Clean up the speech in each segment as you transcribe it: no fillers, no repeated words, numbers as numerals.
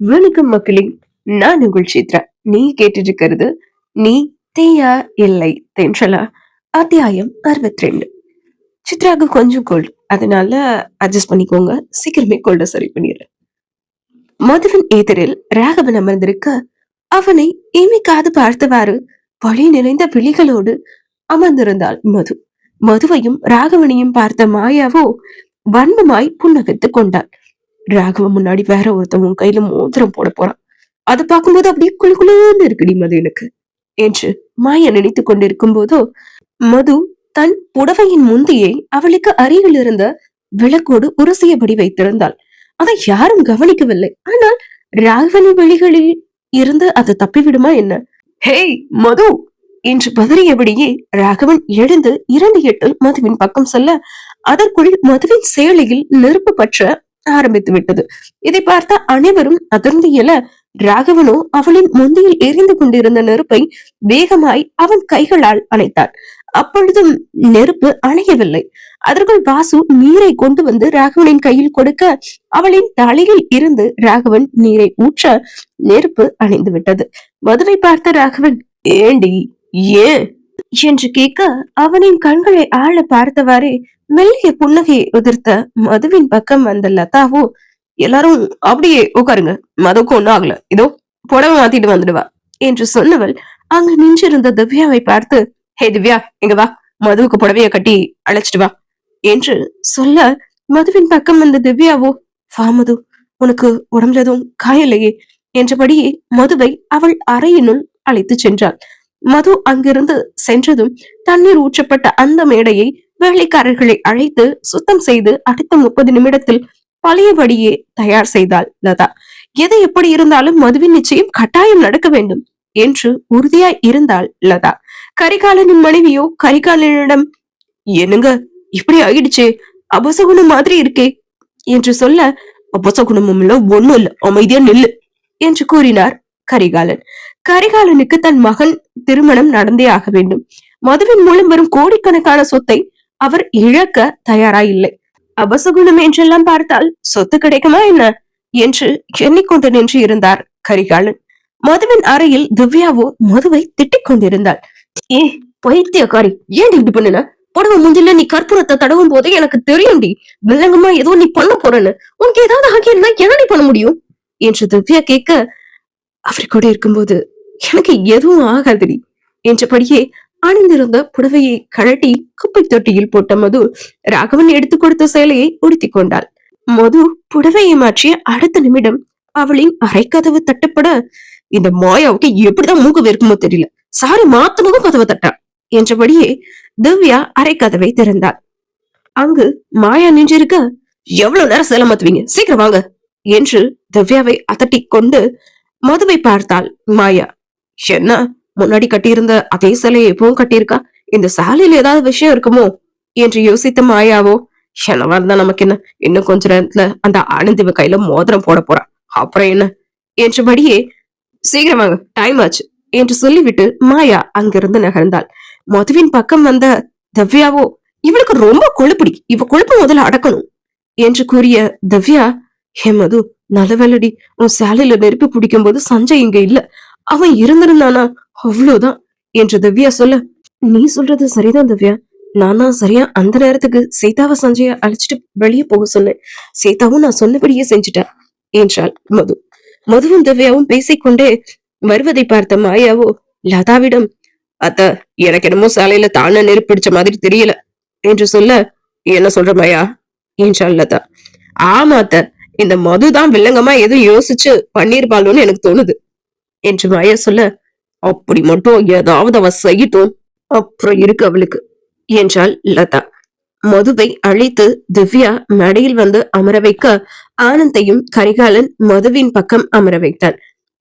வணக்கம் மக்களே, நான் உங்கள் சித்ரா. நீ கேட்டுட்டு இருக்கிறது நீ தீயா இல்லை தென்றலா அத்தியாயம் 62. சித்ராவுக்கு கொஞ்சம் கோல்டு, அதனால அட்ஜஸ்ட் பண்ணிக்கோங்க. சீக்கிரமே கோல்ட சரி பண்ணிடுறேன். மதுவின் எதிரில் ராகவன் அமர்ந்திருக்க அவனை இமைக்காது பார்த்தவாறு வழி நிறைந்த விழிகளோடு அமர்ந்திருந்தாள் மது. மதுவையும் ராகவனையும் பார்த்த மாயாவோ வன்மமாய் புன்னகைத்துக் கொண்டாள். ராகவன் முன்னாடி வேற ஒருத்தவங்க கையில மோதிரம் போட போறான். அதை பார்க்கும்போது அப்படியே குழு குழுன்னு இருக்குடி மது எனக்கு என்று மாயா நினைத்துக் கொண்டிருக்கும் போதோ மது தன் புடவையின் முந்தியை அவளுக்கு அருகில் இருந்த விளக்கோடு உரசியபடி வைத்திருந்தாள். அதை யாரும் கவனிக்கவில்லை. ஆனால் ராகவனின் வெளிகளில் இருந்து அது தப்பிவிடுமா என்ன? ஹேய் மது என்று பதறியபடியே ராகவன் எழுந்து 2 எட்டில் மதுவின் பக்கம் செல்ல அதற்குள் மதுவின் சேலையில் நெருப்பு பற்ற ஆரம்பித்து விட்டது. இதை பார்த்த அனைவரும் அதிர்ந்து எழ ராகவனோ அவளின் முந்தியில் எரிந்து கொண்டிருந்த நெருப்பை வேகமாய் அவன் கைகளால் அணைத்தான். அப்பொழுதும் நெருப்பு அணையவில்லை. அதற்குள் வாசு நீரை கொண்டு வந்து ராகவனின் கையில் கொடுக்க அவளின் தலையில் இருந்து ராகவன் நீரை ஊற்ற நெருப்பு அணைந்து விட்டது. மதுவை பார்த்த ராகவன், ஏண்டி ஏன் என்று கேட்க அவனின் கண்களை ஆழ பார்த்தவாறே மெல்லிய புன்னகையை உதிர்த்த மதுவின் பக்கம் வந்த லதாவோ, எல்லாரும் அப்படியே உட்காருங்க, மதுவுக்கு ஒண்ணும் ஆகல, இதோ புடவை மாத்திட்டு வந்துடுவா என்று சொன்னவள் அங்கு நின்றிருந்த திவ்யாவை பார்த்து, ஹே திவ்யா, இங்க வா, மதுவுக்கு புடவைய கட்டி அழைச்சிட்டு வா என்று சொல்ல மதுவின் பக்கம் வந்த திவ்யாவோ, வா மது, உனக்கு உடம்புல எதுவும் காயலையே என்றபடியே மதுவை அவள் அறையினுள் அழைத்து சென்றாள். மது அங்கிருந்து சென்றதும் தண்ணீர் ஊற்றப்பட்ட அந்த மேடையை வேலைக்காரர்களை அழைத்து சுத்தம் செய்து அடுத்த 30 நிமிடத்தில் பழையபடியே தயார் செய்தாள் லதா. எது எப்படி இருந்தாலும் மதுவின் நிச்சயம் கட்டாயம் நடக்க வேண்டும் என்று உறுதியாய் இருந்தாள் லதா. கரிகாலனின் மனைவியோ கரிகாலனிடம், என்னங்க இப்படி ஆயிடுச்சே, அபசகுணம் மாதிரி இருக்கே என்று சொல்ல, அபசகுணமும் இல்ல ஒண்ணும் இல்ல, அமைதியா நில்லு என்று கூறினார் கரிகாலன். கரிகாலனுக்கு தன் மகன் திருமணம் நடந்தே ஆக வேண்டும். மதுவின் மூலம் வரும் கோடிக்கணக்கான சொத்தை அவர் இழக்க தயாராயில்லை. அபசகுணம் என்றெல்லாம் பார்த்தால் சொத்து கிடைக்குமா என்ன என்று எண்ணிக்கொண்டு நின்று இருந்தார் கரிகாலன். மதுவின் அறையில் திவ்யாவோ மதுவை திட்டிக் கொண்டிருந்தாள். ஏ பைத்தியக்காரி, ஏன் இப்படி பண்ணுன? புடவை முஞ்சில நீ கற்பூரத்தை தடவும் போதே எனக்கு தெரியும்டி, வில்லங்கமா ஏதோ நீ பண்ண போறன்னு. உனக்கு ஏதாவது ஆகியிருந்தா என்ன பண்ண முடியும் என்று திவ்யா கேட்க, அவர் கூட இருக்கும்போது எனக்கு எதுவும் ஆகாதுடி என்றபடியே அணிந்திருந்த புடவையை கழட்டி குப்பை தொட்டியில் போட்ட மது ராகவன் எடுத்து கொடுத்த சேலையை உடுத்தி கொண்டாள். மது புடவையை மாற்றிய அடுத்த நிமிடம் அவளின் அரைக்கதவு தட்டப்பட, இந்த மாயாவுக்கு எப்படிதான் மூக்கு வேர்க்குமோ தெரியல, சாரி மாத்தமும் கதவை தட்டா என்றபடியே திவ்யா அரைக்கதவை திறந்தாள். அங்கு மாயா நின்றிருக்க, எவ்வளவு நேரம் சேலை மாத்துவீங்க, சீக்கிரம் வாங்க என்று திவ்யாவை அதட்டி கொண்டு மதுவை பார்த்தாள் மாயா. என்ன, முன்னாடி கட்டியிருந்த அதே சிலையை எப்பவும் கட்டியிருக்கா, இந்த சாலையில ஏதாவது விஷயம் இருக்குமோ என்று யோசித்த மாயாவோ, என்னவா இருந்தா நமக்கு என்ன, இன்னும் கொஞ்ச நேரத்துல அந்த ஆனந்திவ கையில மோதிரம் போட போறா, அப்புறம் என்ன என்றபடியே சீக்கிரமாக டைம் ஆச்சு என்று சொல்லிவிட்டு மாயா அங்கிருந்து நகர்ந்தாள். மதுவின் பக்கம் வந்த திவ்யாவோ, இவளுக்கு ரொம்ப கொழுப்புடி, இவ கொழுப்பு முதல்ல அடக்கணும் என்று கூறிய திவ்யா, ஹே மது, நல்லவேளடி, உன் சாலையில நெருப்பு பிடிக்கும் போது சஞ்சய் இங்க இல்ல, அவன் இருந்திருந்தானா அவ்வளவுதான் என்று திவ்யா சொல்ல, நீ சொல்றது சரிதான் திவ்யா, நானா சரியா அந்த நேரத்துக்கு சீதாவை சஞ்சய அழைச்சிட்டு வெளியே போக சொன்னேன், சீதாவும் நான் சொன்னபடியே செஞ்சுட்டா என்றாள் மது. மதுவும் திவ்யாவும் பேசிக்கொண்டே வருவதை பார்த்த மாயாவோ லதாவிடம், அத்த, எனக்கு என்னமோ சாலையில தானே நெருப்பு பிடிச்ச மாதிரி தெரியல என்று சொல்ல, என்ன சொல்ற மாயா என்றாள் லதா. ஆமா அத்த, இந்த மதுதான் வில்லங்கமா எதுவும் யோசிச்சு பண்ணிருப்பாளோன்னு எனக்கு தோணுது என்று மாயா சொல்ல, அப்படி மட்டும் ஏதாவது அவ செய்யட்டும், அப்புறம் இருக்கு அவளுக்கு என்றாள் லதா. மதுவை அழைத்து திவ்யா மேடையில் வந்து அமர வைக்க ஆனந்தையும் கரிகாலன் மதுவின் பக்கம் அமர வைத்தான்.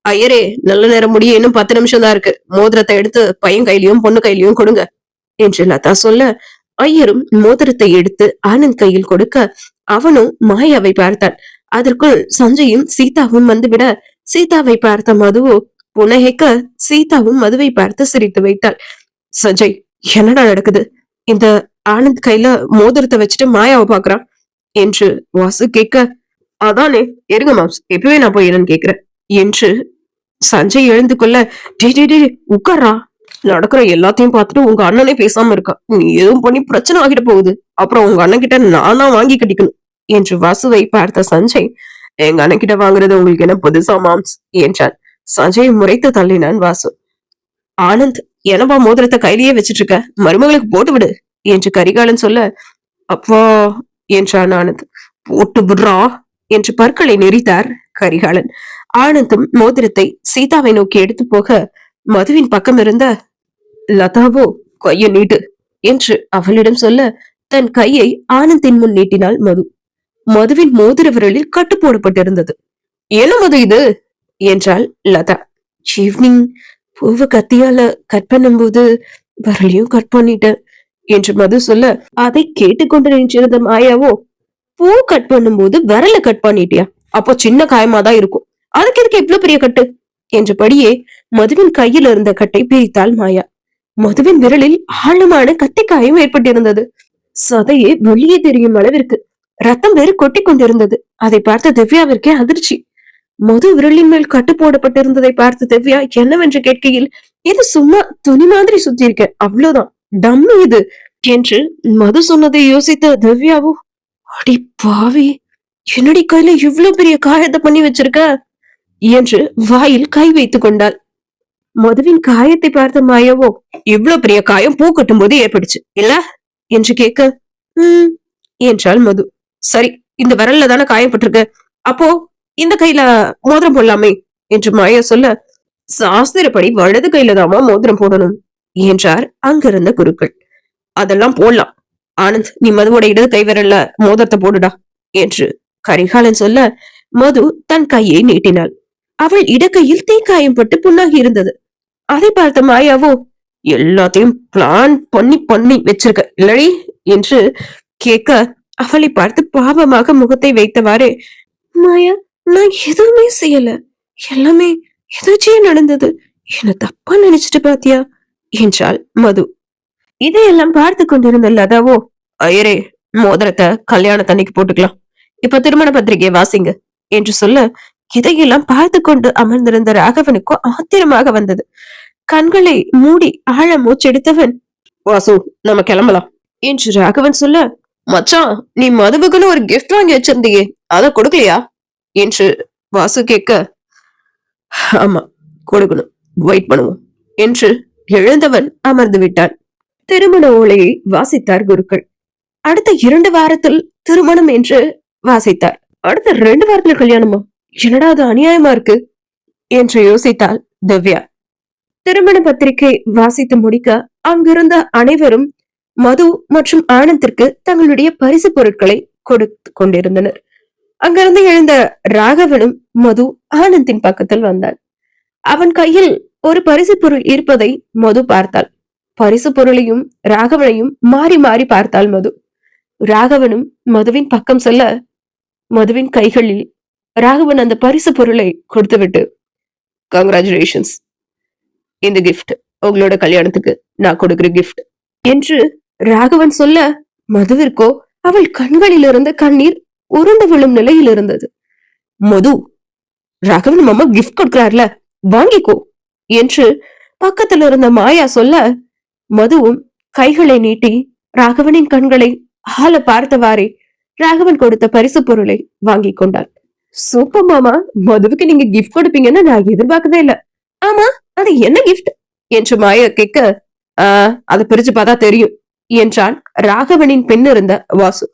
ஐயரே, நல்ல நேரம் முடிய இன்னும் 10 நிமிஷம் தான் இருக்கு, மோதிரத்தை எடுத்து பையன் கையிலயும் பொண்ணு கையிலயும் கொடுங்க என்று லதா சொல்ல, ஐயரும் மோதிரத்தை எடுத்து ஆனந்த் கையில் கொடுக்க அவனும் மாயாவை பார்த்தான். அதற்குள் சஞ்சயும் சீதாவும் வந்துவிட சீதாவை பார்த்த மதுவோ புன்னகைக்க சீதாவும் மதுவை பார்த்து சிரித்து வைத்தாள். சஞ்சய், என்னடா நடக்குது? இந்த ஆனந்த் கையில மோதிரத்தை வச்சுட்டு மாயாவை பாக்குறான் என்று வாசு கேட்க, அதானே, இருங்க மாம்ஸ், இப்பவே நான் போய் என்னன்னு கேக்குறேன் என்று சஞ்சய் எழுந்து கொள்ள, டே டே டே உட்கார்றா, நடக்கிற எல்லாத்தையும் பார்த்துட்டு உங்க அண்ணனே பேசாம இருக்கா, நீ எதுவும் பண்ணி பிரச்சனை ஆகிட போகுது, அப்புறம் உங்க அண்ணன் கிட்ட நான் தான் வாங்கி கட்டிக்கணும் என்று வாசுவை பார்த்த சஞ்சய், எங்க அண்ணன் கிட்ட வாங்குறது உங்களுக்கு என்ன புதுசா மாம்ஸ் என்றான். சஞ்சய் முறைத்து தள்ளினான் வாசு. ஆனந்த், என்னப்பா மோதிரத்தை கையிலேயே வச்சிட்டு இருக்க, மருமகளுக்கு போட்டு விடு என்று கரிகாலன் சொல்ல, அப்பா என்றான் ஆனந்த். போட்டு விடுறா என்று பற்களை நெறித்தார் கரிகாலன். ஆனந்தும் மோதிரத்தை சீதாவை நோக்கி எடுத்து போக, மதுவின் பக்கம் இருந்த லதாவோ கையை நீட்டு என்று அவளிடம் சொல்ல, தன் கையை ஆனந்தின் முன் நீட்டினாள் மது. மதுவின் மோதிர விரலில் கட்டு போடப்பட்டிருந்தது. என்ன மது இது என்றாள் லதா. ஈவினிங் பூவை கத்தியால கட் பண்ணும்போது விரலையும் கட் பண்ணிட்டேன் என்று மது சொல்ல, அதை கேட்டுக்கொண்டு நின்றிருந்த மாயாவோ, பூ கட் பண்ணும்போது விரல கட் பண்ணிட்டியா, அப்போ சின்ன காயமாதான் இருக்கும், அதுக்கு எதுக்கு இவ்வளவு பெரிய கட்டு என்றபடியே மதுவின் கையில் இருந்த கட்டை பிரித்தாள் மாயா. மதுவின் விரலில் ஆழமான கத்திக்காயம் ஏற்பட்டிருந்தது. சதையே வெளியே தெரியும் அளவிற்கு ரத்தம் வேறு கொட்டி கொண்டிருந்தது. அதை பார்த்த திவ்யாவிற்கே அதிர்ச்சி. மது விரலின் மேல் கட்டு போடப்பட்டிருந்ததை பார்த்து திவ்யா என்னவென்று கேட்கையில், இது சும்மா துணி மாதிரி சுத்தி இருக்க, அவ்வளவுதான், டம்மு இது என்று மது சொன்னதை யோசித்த திவ்யாவோ, அடி பாவி, என்னடி கையில இவ்வளவு பெரிய காயத்தை பண்ணி வச்சிருக்க என்று வாயில் கை வைத்துக் கொண்டாள். மதுவின் காயத்தை பார்த்த மாயாவோ, இவ்வளவு பெரிய காயம் பூ கட்டும் போது ஏற்படுச்சு இல்ல என்று கேட்க, என்றாள் மது. சரி, இந்த விரல்ல தானே காயப்பட்டிருக்கு, அப்போ இந்த கையில மோதிரம் போடலாமே என்று மாயா சொல்ல, சாஸ்திரப்படி வலது கையில தாமா மோதிரம் போடணும் என்றார் அங்கிருந்த குருக்கள். அதெல்லாம் போடலாம், ஆனந்த் நீ மதுவோட இடது கை விரல்ல மோதிரத்தை போடுடா என்று கரிகாலன் சொல்ல, மது தன் கையை நீட்டினாள். அவள் இடக்கையில் தீக்காயம் பட்டு புண்ணாகி இருந்தது. அதை பார்த்த மாயாவோ, எல்லாத்தையும் பிளான் பண்ணி பண்ணி வச்சிருக்க இல்லடி என்று கேட்க, அவளை பார்த்து பாவமாக முகத்தை வைத்தவாறே, மாயா நான் எதுவுமே செய்யல, எல்லாமே எதாச்சியே நடந்தது, என்ன தப்பா நினைச்சிட்டு பாத்தியா என்றாள் மது. இதையெல்லாம் பார்த்து கொண்டிருந்த லதாவோ, ஐயரே மோதிரத்தை கல்யாணத்தன்னைக்கு போட்டுக்கலாம், இப்ப திருமண பத்திரிகை வாசிங்க என்று சொல்ல, இதையெல்லாம் பார்த்து கொண்டு அமர்ந்திருந்த ராகவனுக்கோ ஆத்திரமாக வந்தது. கண்களை மூடி ஆழ மூச்செடுத்தவன், வாசு நம்ம கிளம்பலாம் என்று ராகவன் சொல்ல, மச்சான் நீ மதுவுக்குன்னு ஒரு கிஃப்ட் வாங்கி வச்சிருந்தீங்க, அத கொடுக்கலையா என்று வாசு கேட்க, ஆமா கொடுக்கணும், வெயிட் பண்ணுவோம் என்று எழுந்தவன் அமர்ந்து விட்டான். திருமண ஓலையை வாசித்தார் குருக்கள். அடுத்த 2 வாரத்தில் திருமணம் என்று வாசித்தார். அடுத்த 2 வாரத்துல கல்யாணமா, என்னடா அது அநியாயமா இருக்கு என்று யோசித்தாள் திவ்யா. திருமண பத்திரிகை வாசித்து முடிக்க அங்கிருந்த அனைவரும் மது மற்றும் ஆனந்திற்கு தங்களுடைய பரிசு பொருட்களை கொடுத்து கொண்டிருந்தனர். அங்கிருந்து எழுந்த ராகவனும் மது ஆனந்தின் பக்கத்தில் வந்தான். அவன் கையில் ஒரு பரிசு பொருள் இருப்பதை மது பார்த்தாள். பரிசு பொருளையும் ராகவனையும் மாறி மாறி பார்த்தாள் மது. ராகவனும் மதுவின் பக்கம் செல்ல, மதுவின் கைகளில் ராகவன் அந்த பரிசு பொருளை கொடுத்துவிட்டு, கங்க்ராச்சுலேஷன்ஸ், இந்த கிஃப்ட் உங்களோட கல்யாணத்துக்கு நான் கொடுக்கிற கிஃப்ட் என்று ராகவன் சொல்ல, மதுவிற்கோ அவள் கண்களில் இருந்த கண்ணீர் உருண்டு விழும் நிலையில் இருந்தது. மது, ராகவன் மாமா கிஃப்ட் கொடுக்கிறார்ல, வாங்கிக்கோ என்று பக்கத்தில் இருந்த மாயா சொல்ல, மதுவும் கைகளை நீட்டி ராகவனின் கண்களை ஆள பார்த்தவாறே ராகவன் கொடுத்த பரிசு பொருளை வாங்கி கொண்டாள். சூப்பர் மாமா, மதுவுக்கு நீங்க கிஃப்ட் கொடுப்பீங்கன்னு நான் எதிர்பார்க்கவே இல்ல. ஆமா, அது என்ன கிஃப்ட் என்று மாயா கேட்க, அதை பிரிச்சு பார்த்தா தெரியும் என்றான் ராகவனின் பெண் இருந்த வாசு.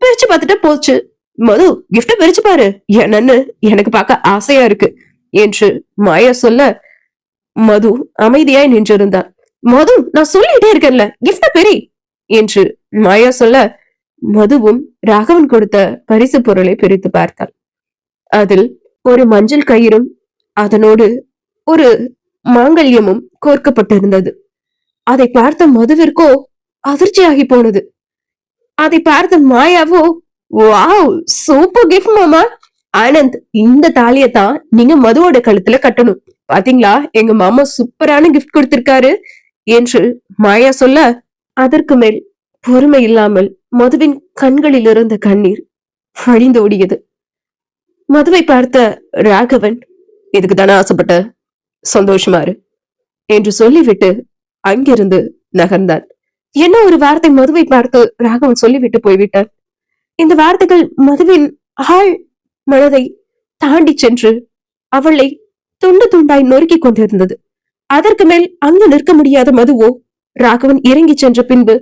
பிரிச்சு பார்த்துட்டு போச்சு, மது கிஃப்ட பிரிச்சு பாரு, என்னன்னு எனக்கு பார்க்க ஆசையா இருக்கு என்று மாயா சொல்ல, மது அமைதியாய் நின்றிருந்தார். மது நான் சொல்லிட்டே இருக்கேன்ல, கிஃப்ட பெரி என்று மாயா சொல்ல, மதுவும் ராகவன் கொடுத்த பரிசு பொருளை பிரித்து பார்த்தாள். அதில் ஒரு மஞ்சள் கயிறும் அதனோடு ஒரு மாங்கல்யமும் கோர்க்கப்பட்டிருந்தது. அதை பார்த்த மதுவிற்கோ அதிர்ச்சியாகி போனது. அதை பார்த்த மாயாவோ, வாவ் சூப்பர் கிஃப்ட் மாமா, ஆனந்த் இந்த தாலியத்தான் நீங்க மதுவோட கழுத்துல கட்டணும், பாத்தீங்களா எங்க மாமா சூப்பரான கிஃப்ட் கொடுத்திருக்காரு என்று மாயா சொல்ல, அதற்கு மேல் பொறுமை இல்லாமல் மதுவின் கண்களில் இருந்த கண்ணீர் வழிந்து ஓடியது. மதுவை பார்த்த ராகவன், இதுக்கு தானே ஆசைப்பட்ட, சந்தோஷமாரு என்று சொல்லிவிட்டு அங்கிருந்து நகர்ந்தான். என்ன ஒரு வார்த்தை மதுவை பார்த்து ராகவன் சொல்லிவிட்டு போய்விட்டான். இந்த வார்த்தைகள் மதுவின் ஆள் மனதை தாண்டி சென்று அவளை துண்டு துண்டாய் நொறுக்கிக் கொண்டிருந்தது. அதற்கு மேல் அங்கு நிற்க முடியாத மதுவோ ராகவன் இறங்கி சென்ற பின்பு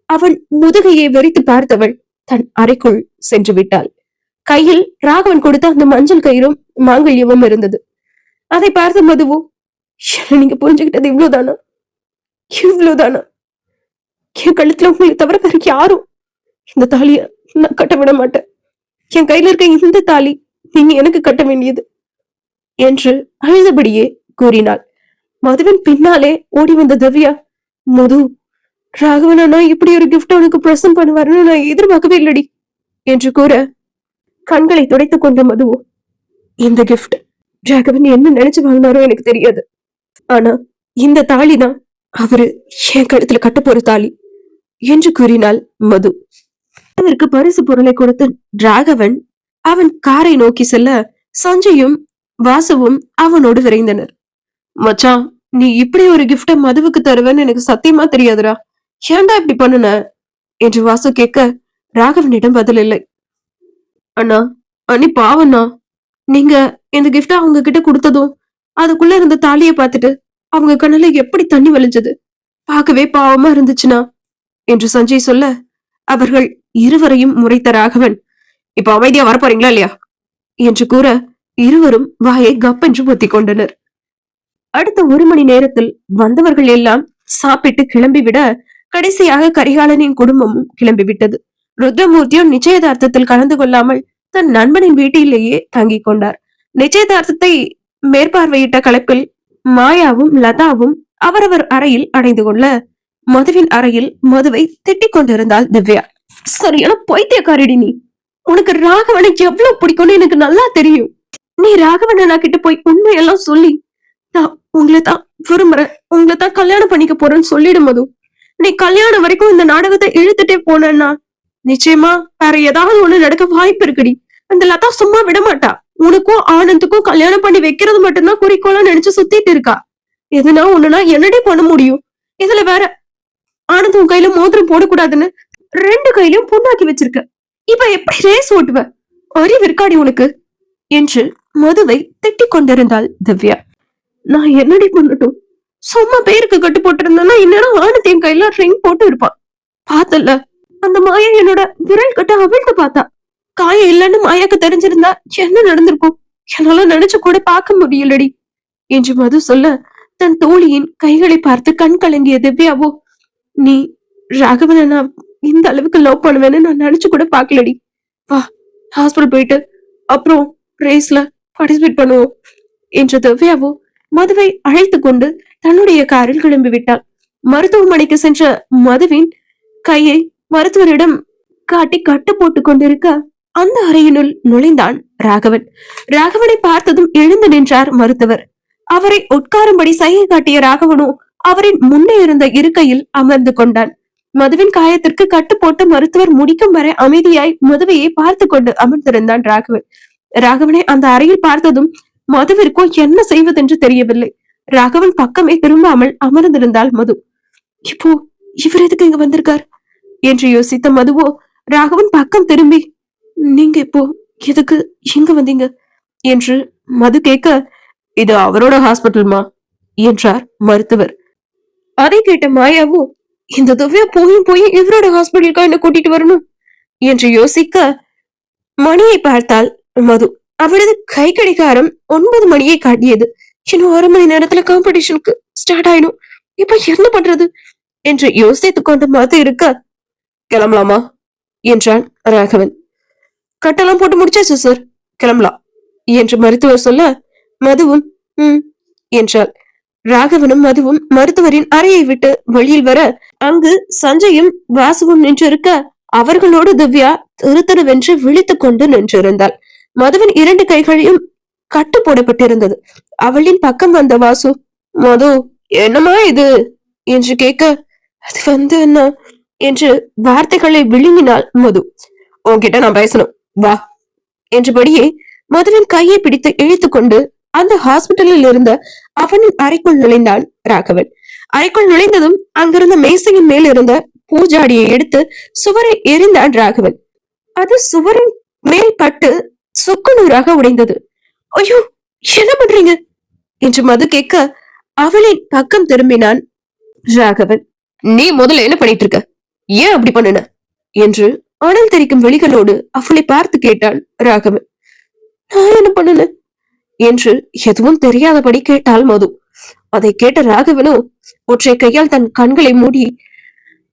அவன் முதுகையை வெறித்து பார்த்தவள் தன் அறைக்குள் சென்று விட்டாள். கையில் ராகவன் கொடுத்த அந்த மஞ்சள் கயிறும் மாங்கல்யமும் இருந்தது. அதை பார்த்த மதுவோ, நீங்க புரிஞ்சுக்கிட்டது இவ்வளவுதானா, இவ்வளவுதானா? என் கழுத்துல உங்களை தவிர வேற யாரும் இந்த தாலிய நான் கட்ட விட மாட்டேன். என் கையில இருக்க இந்த தாலி நீங்க எனக்கு கட்ட வேண்டியது என்று அழுதபடியே கூறினாள். மதுவின் பின்னாலே ஓடி வந்த திவ்யா, மது, ராகவன் அண்ணா இப்படி ஒரு கிஃப்ட் உனக்கு பிரசன்ட் பண்ணுவாருன்னு நான் எதிர்பார்க்கவே இல்லடி என்று கூற கண்களை துடைத்துக் கொண்ட மதுவோ, இந்த கிஃப்ட் ராகவன் என்ன நினைச்சு வாங்கினாரோ எனக்கு தெரியாது. ஆனா இந்த தாலி தான் அவரு என் கழுத்துல கட்ட போற தாலி என்று கூறினாள் மது. அவருக்கு பரிசு பொருளை கொடுத்து ராகவன் அவன் காரை நோக்கி செல்ல சஞ்சயும் வாசுவும் அவனோடு விரைந்தனர். மச்சான், நீ இப்படி ஒரு கிஃப்ட மதுவுக்கு தருவேன்னு எனக்கு சத்தியமா தெரியாதுடா, ஏன்டா இப்படி பண்ணுன என்று வாசு கேட்க ராகவனிடம் பதில் இல்லை. அண்ணா, அண்ணி பாவண்ணா, நீங்க இந்த கிஃப்ட அவங்க கிட்ட கொடுத்ததும் அதுக்குள்ள இருந்த தாலியை பார்த்துட்டு அவங்க கண்ணுல எப்படி தண்ணி வலிஞ்சது, பார்க்கவே பாவமா இருந்துச்சுனா என்று சஞ்சய் சொல்ல அவர்கள் இருவரையும் முறைத்த ராகவன், இப்ப அமைதியா வரப்போறீங்களா இல்லையா என்று கூற இருவரும் வாயை கப்பென்று பொத்திக் கொண்டனர். அடுத்த 1 மணி நேரத்தில் வந்தவர்கள் எல்லாம் சாப்பிட்டு கிளம்பிவிட கடைசியாக கரிகாலனின் குடும்பமும் கிளம்பிவிட்டது. ருத்ரமூர்த்தியும் நிச்சயதார்த்தத்தில் கலந்து கொள்ளாமல் தன் நண்பனின் வீட்டிலேயே தங்கிக் கொண்டார். நிச்சயதார்த்தத்தை மேற்பார்வையிட்ட கலப்பில் மாயாவும் லதாவும் அவரவர் அறையில் அடைந்து கொள்ள மதுவின் அறையில் மதுவை திட்டிக் கொண்டிருந்தாள் திவ்யா. சரியான பைத்தியக்காரடி நீ, உனக்கு ராகவனை எவ்வளவு பிடிக்கும்னு எனக்கு நல்லா தெரியும். நீ ராகவனா கிட்ட போய் உண்மையெல்லாம் சொல்லி, நான் உங்களை தான் விரும்புறேன், உங்களை தான் கல்யாணம் பண்ணிக்க போறேன்னு சொல்லிடும் மது. நீ கல்யாணம் வரைக்கும் இந்த நாடகத்தை இழுத்துட்டே போனா நிச்சயமா வேற ஏதாவது ஒண்ணு நடக்க வாய்ப்பு இருக்குடி. அந்த லதா சும்மா விட மாட்டா. உனக்கும் ஆனந்துக்கும் கல்யாணம் பண்ணி வைக்கிறது மட்டும்தான் குறிக்கோளா நினைச்சு சுத்திட்டு இருக்கா. எதுனா ஒண்ணுனா என்னடி பண்ண முடியும்? இதுல வேற ஆனந்த் உன் கையில மோதிரம் போடக்கூடாதுன்னு 2 கையிலும் புண்ணாக்கி வச்சிருக்க. இப்ப எப்படி ரேஸ் ஓட்டுவ? அறிவு இருக்காடி உனக்கு என்று மதுவை திட்டிக் கொண்டிருந்தாள் திவ்யா. நான் என்னடி பண்ணட்டும்? சும்மா பேருக்கு கட்டு போட்டிருந்தேன்னா இந்நேரம் ஆனந்த் என் கையில ரிங் போட்டு இருப்பான். பார்த்தல, அந்த மாயா என்னோட விரல் கட்ட அவிழ்த்து பார்த்தா. காயம் இல்லைன்னு மாயாக்கு தெரிஞ்சிருந்தா என்ன நடந்திருக்கும் என்னால நினைச்சு கூட பார்க்க முடியலடி என்று மது சொல்ல தன் தோழியின் கைகளை பார்த்து கண் கலங்கிய திவ்யாவோ, நீ ராகவனை நான் இந்த அளவுக்கு லவ் பண்ணுவேன்னு நான் நினைச்சு கூட பாக்கலடி. வா, ஹாஸ்பிட்டல் போயிட்டு அப்புறம் ரேஸ்ல பார்ட்டிசிபேட் பண்ணுவோம் என்று திவ்யாவோ மதுவை அழைத்து கொண்டு தன்னுடைய காரில் கிளம்பி விட்டாள். மருத்துவமனைக்கு சென்ற மதுவின் கையை மருத்துவரிடம் காட்டி கட்டு போட்டுக் கொண்டிருக்க அந்த அறையினுள் நுழைந்தான் ராகவன். ராகவனை பார்த்ததும் எழுந்து நின்றார் மருத்துவர். அவரை உட்காரும்படி சைகை காட்டிய ராகவனோ அவரின் முன்னே இருந்த இருக்கையில் அமர்ந்து கொண்டான். மதுவின் காயத்திற்கு கட்டு போட்டு மருத்துவர் முடிக்கும் வரை அமைதியாய் மதுவையை பார்த்து கொண்டு அமர்ந்திருந்தான் ராகவன். ராகவனை அந்த அறையில் பார்த்ததும் மதுவிற்கோ என்ன செய்வதென்று தெரியவில்லை. ராகவன் பக்கமே திரும்பாமல் அமர்ந்திருந்தாள் மது. இப்போ இவர் எதுக்கு இங்க வந்திருக்கார் என்று யோசித்த மதுவோ ராகவன் பக்கம் திரும்பி, நீங்க இப்போ எதுக்கு இங்க வந்தீங்க என்று மது கேட்க, இது அவரோட ஹாஸ்பிட்டல்மா என்றார் மருத்துவர். அதை கேட்ட மாயாவோ, இந்த திவ்யா போய் இவரோட ஹாஸ்பிட்டலுக்கா என்ன கூட்டிட்டு வரணும் என்று யோசிக்க மணியை பார்த்தால் மது. அவரது கை கடிகாரம் 9 மணியை காட்டியது. இன்னும் 1 மணி நேரத்துல காம்படிஷனுக்கு ஸ்டார்ட் ஆயிடும். இப்ப என்ன பண்றது என்று யோசித்துக் கொண்டு மது இருக்க, கிளம்பலாமா என்றான் ராகவன். கட்டெல்லாம் போட்டு முடிச்சாச்சு சார், கிளம்பலாம் என்று மருத்துவர் சொல்ல மதுவும் என்றாள். ராகவனும் மதுவும் மருத்துவரின் அறையை விட்டு வெளியில் வர அங்கு சஞ்சயும் வாசுவும் நின்றிருக்க அவர்களோடு திவ்யா திருத்தருவென்று விழித்துக் கொண்டு நின்றிருந்தாள். மதுவின் 2 கைகளையும் கட்டு போடப்பட்டிருந்தது. அவளின் பக்கம் வந்த வாசு, மது என்னமா இது என்று கேட்க, அது என்ன என்று வார்த்தைகளை விழுங்கினாள் மது. உன்கிட்ட நான் பேசணும், வா என்றபடியே மதுவின் கையை பிடித்து இழுத்துக் கொண்டு அந்த ஹாஸ்பிட்டலில் இருந்த அவனின் அறைக்குள் நுழைந்தான் ராகவன். அறைக்குள் நுழைந்ததும் அங்கிருந்த மேசையின் மேல் இருந்த பூஜாடியை எடுத்து சுவரை எரிந்தான் ராகவன். அது சுவரின் மேல் பட்டு சொக்குநூறாக உடைந்தது. ஐயோ, என்ன பண்றீங்க என்று மது கேட்க அவளின் பக்கம் திரும்பினான் ராகவன். நீ முதல்ல என்ன பண்ணிட்டு இருக்க, ஏன் அப்படி பண்ணுன என்று அனல் தெரிக்கும் விழிகளோடு அவளை பார்த்து கேட்டான் ராகவன். நான் என்ன பண்ணுன என்று எதுவும் தெரியாதபடி கேட்டாள் மது. அதை கேட்ட ராகவனோ ஒற்றை கையால் தன் கண்களை மூடி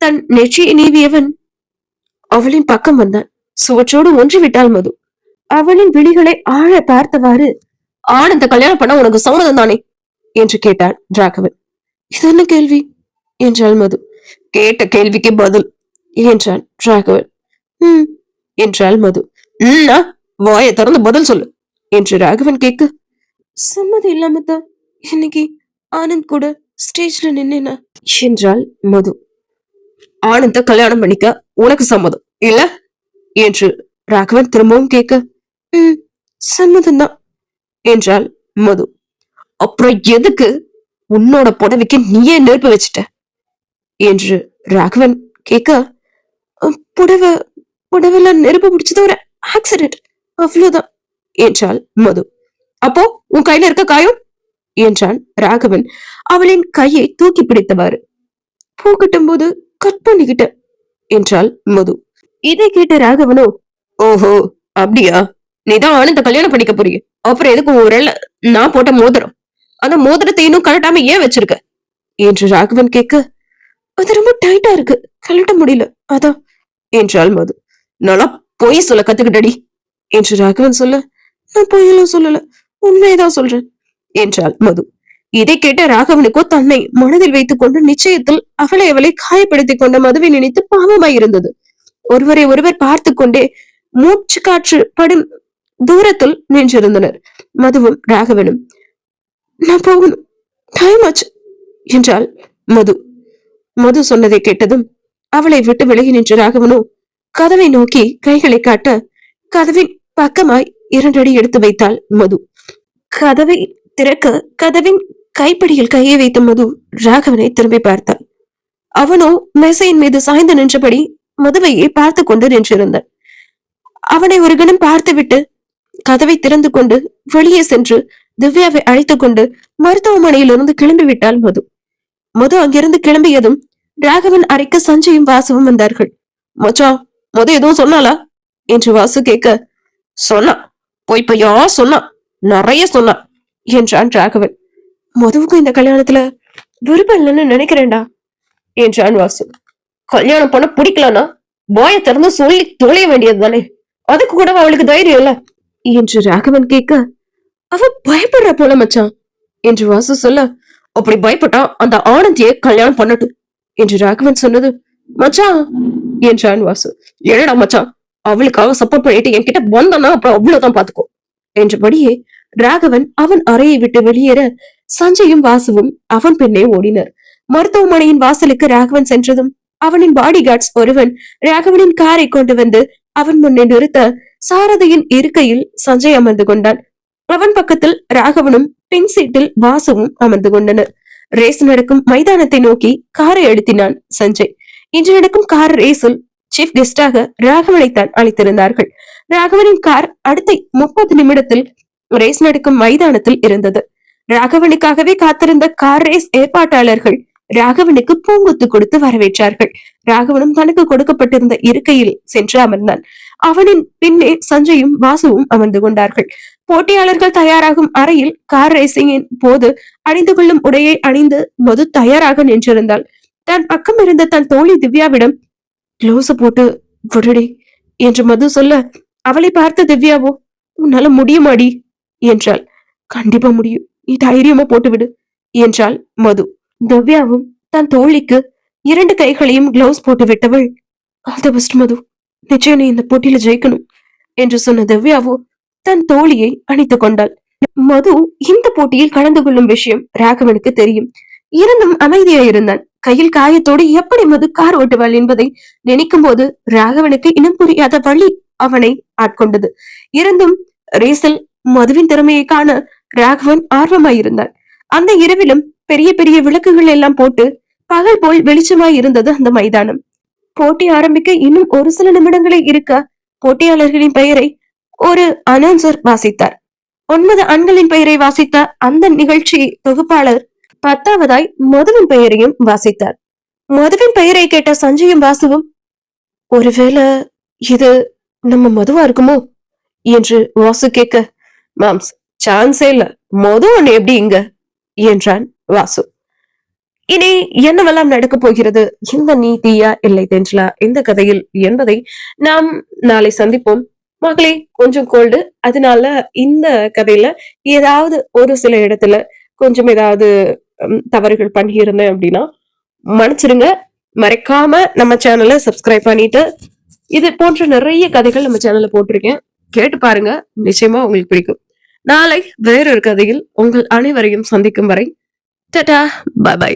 தன் நெற்றியை நீவியவன் அவளின் பக்கம் வந்தான். சுவற்றோடு ஒன்றி விட்டாள் மது. அவளின் விழிகளை ஆழ பார்த்தவாறு, ஆனந்த கல்யாணம் பண்ண உனக்கு சம்மதம் தானே என்று கேட்டான் ராகவன். இது என்ன கேள்வி என்றாள் மது. கேட்ட கேள்விக்கு பதில் என்றான் ராகவன். என்றாள் மது. வாயை திறந்து பதில் சொல்லு என்று ராகவன் கேட்க, சம்மதம் இல்லாமத்தான் இன்னைக்கு ஆனந்த் கூட ஸ்டேஜ்ல நின்னா என்றாள் மது. ஆனந்த கல்யாணம் பண்ணிக்க உனக்கு சம்மதம் இல்ல என்று ராகவன் திரும்பவும் கேட்க, சம்மதம் தான் என்றாள் மது. அப்புறம் எதுக்கு உன்னோட புடவைக்கு நீயே நெருப்பு வச்சுட்ட என்று ராகவன் கேட்க, புடவைல நெருப்பு பிடிச்சது ஒரு ஆக்சிடென்ட், அவ்வளவுதான் என்றாள் மது. அப்போ உன் கையில இருக்க காயம் என்றான் ராகவன் அவளின் கையை தூக்கி பிடித்தவாறு. பூ கட்டும் போது கட் பண்ணிக்கிட்ட என்றாள் மது. இதை கேட்ட ராகவனோ, ஓஹோ அப்படியா, நீதான் ஆனந்த கல்யாணம் பண்ணிக்க போறீங்க, அப்புறம் எதுக்கு ஒரு நான் போட்ட மோதிரம், அந்த மோதிரத்தை இன்னும் கழட்டாம ஏன் வச்சிருக்க என்று ராகவன் கேட்க, அது ரொம்ப டைட்டா இருக்கு, கழட்ட முடியல அதான் என்றாள் மது. நல்லா பொய் சொல்ல கத்துக்கிட்டடி என்று ராகவன் சொல்ல, நான் பொய்யெல்லாம் சொல்லல, உண்மையதான் சொல்றேன் என்றாள் மது. இதை கேட்ட ராகவனுக்கோ தன்னை மனதில் வைத்துக் கொண்டு நிச்சயத்தில் அவளை காயப்படுத்திக் கொண்ட மதுவை நினைத்து பாவமாய் இருந்தது. ஒருவரை ஒருவர் பார்த்து கொண்டே மூச்சு காற்று படும் தூரத்தில் நின்றிருந்தனர் மதுவும் ராகவனும். நான் போகணும், டைம் ஆச்சு என்றாள் மது. மது சொன்னதை கேட்டதும் அவளை விட்டு விலகி நின்ற ராகவனோ கதவை நோக்கி கைகளை காட்ட கதவின் பக்கமாய் 2 அடி எடுத்து வைத்தாள் மது. கதவை திறக்க கதவின் கைப்படியில் கையை வைத்த மது ராகவனை திரும்பி பார்த்தாள். அவனோ மேசையின் மீது சாய்ந்து நின்றபடி மதுவையே பார்த்து கொண்டு நின்றிருந்தான். அவனை ஒரு கணம் பார்த்துவிட்டு கதவை திறந்து கொண்டு வெளியே சென்று திவ்யாவை அழைத்துக் கொண்டு மருத்துவமனையிலிருந்து கிளம்பி விட்டாள் மது. மது அங்கிருந்து கிளம்பியதும் ராகவன் அறைக்கு சஞ்சயும் வாசுவும் வந்தார்கள். மச்சான், மது எதுவும் சொன்னாலா என்று வாசு கேட்க, சொன்னா, பொய்யா சொன்னா, நிறைய சொன்னா என்றான் ராகவன். மதுவுக்கும் இந்த கல்யாணத்துல விருப்பம் இல்லைன்னு நினைக்கிறேன்டா என்றான் வாசு. கல்யாணம் பண்ண பிடிக்கலன்னா பாய திறந்து சொல்லி தொலைய வேண்டியது தானே, அதுக்கு கூட அவளுக்கு தைரியம் இல்ல என்று ராகவன் கேட்க, அவ பயப்படுற போல மச்சான் என்று வாசு சொல்ல, அப்படி பயப்பட்டா அந்த ஆனந்தியை கல்யாணம் பண்ணட்டும் என்று ராகவன் சொன்னது. மச்சான் என்றான் வாசு. என்னடா மச்சான், அவளுக்காக சப்போர்ட் பண்ணிட்டு என்கிட்ட வந்தானா அப்புறம் அவ்வளவுதான் பாத்துக்கோ என்றபடியே ராகவன் அவன் அறையை விட்டு வெளியேற சஞ்சயும் வாசுவும் அவன் பின்னே ஓடினர். மருத்துவமனையின் வாசலுக்கு ராகவன் சென்றதும் அவனின் பாடி கார்ட்ஸ் ஒருவன் ராகவனின் காரை கொண்டு வந்து அவன் முன்னே நிறுத்த சாரதியின் இருக்கையில் சஞ்சய் அமர்ந்து கொண்டான். அவன் பக்கத்தில் ராகவனும் பின் சீட்டில் வாசுவும் அமர்ந்து கொண்டனர். ரேஸ் நடக்கும் மைதானத்தை நோக்கி காரை அழுத்தினான் சஞ்சய். இன்று நடக்கும் கார் ரேஸில் சீஃப் கெஸ்டாக ராகவனைத்தான் அழைத்திருந்தார்கள். ராகவனின் கார் அடுத்த 30 நிமிடத்தில் ரேஸ் நடக்கும் மைதானத்தில் இருந்தது. ராகவனுக்காகவே காத்திருந்த கார் ரேஸ் ஏற்பாட்டாளர்கள் ராகவனுக்கு பூங்குத்து கொடுத்து வரவேற்றார்கள். ராகவனும் தனக்கு கொடுக்கப்பட்டிருந்த இருக்கையில் சென்று அமர்ந்தான். அவனின் பின்னே சஞ்சயும் வாசுவும் அமர்ந்து கொண்டார்கள். போட்டியாளர்கள் தயாராகும் அறையில் கார் ரேசிங்கின் போது அணிந்து கொள்ளும் உடையை அணிந்து மது தயாராக நின்றிருந்தாள். தன் பக்கம் இருந்த தன் தோழி திவ்யாவிடம் க்ளோஸ போட்டு விடுடி என்று மது சொல்ல, அவளை பார்த்த திவ்யாவோ, உன்னால முடியுமாடி என்றாள். கண்டிப்பா முடியும், நீ தைரியமா போட்டு விடு என்றாள் மது. திவ்யாவும் தன் தோழிக்கு 2 கைகளையும் கிளவுஸ் போட்டு விட்டவள், ஆல் தி பெஸ்ட் மது, நிச்சயம் நீ இந்த போட்டியில ஜெயிக்கணும் என்று சொன்ன திவ்யாவோ தன் தோழியை அணைத்துக் கொண்டாள். மது இந்த போட்டியில் கலந்து கொள்ளும் விஷயம் ராகவனுக்கு தெரியும். இருந்தும் அமைதியா இருந்தான். கையில் காயத்தோடு எப்படி மது கார் ஓட்டுவாள் என்பதை நினைக்கும் போது ராகவனுக்கு இனம் புரியாத வழி அவனை ஆட்கொண்டது. இருந்தும் ரேஸில் மதுவின் திறமையை காண ராகவன் ஆர்வமாயிருந்தார். அந்த இரவிலும் பெரிய பெரிய விளக்குகள் எல்லாம் போட்டு பகல் போல் வெளிச்சமாய் இருந்தது அந்த மைதானம். போட்டி ஆரம்பிக்க இன்னும் ஒரு சில நிமிடங்களே இருக்க போட்டியாளர்களின் பெயரை ஒரு அனௌன்சர் வாசித்தார். 9 ஆண்களின் பெயரை வாசித்த அந்த நிகழ்ச்சி தொகுப்பாளர் 10வதாய் மதுவின் பெயரையும் வாசித்தார். மதுவின் பெயரை கேட்ட சஞ்சயும் வாசுவும், ஒருவேளை இது நம்ம மதுவா இருக்குமோ என்று வாசு கேட்க, மாம்ஸ் சான்ஸே இல்ல, மது ஒண்ணு எப்படி இங்க என்றான் வாசு. இனி என்னவெல்லாம் நடக்க போகிறது, இந்த நீதியா இல்லை தென்றலா இந்த கதையில் என்பதை நாம் நாளை சந்திப்போம். மகளே கொஞ்சம் கோல்டு, அதனால இந்த கதையில ஏதாவது ஒரு சில இடத்துல கொஞ்சம் ஏதாவது தவறுகள் பண்ணியிருந்தேன் அப்படின்னா மன்னிச்சிருங்க. மறைக்காம நம்ம சேனலை சப்ஸ்கிரைப் பண்ணிட்டு இது போன்ற நிறைய கதைகள் நம்ம சேனல்ல போட்டிருக்கேன், கேட்டு பாருங்க, நிச்சயமா உங்களுக்கு பிடிக்கும். நாளை வேறொரு கதையில் உங்கள் அனைவரையும் சந்திக்கும் வரை டாடா, பை பை.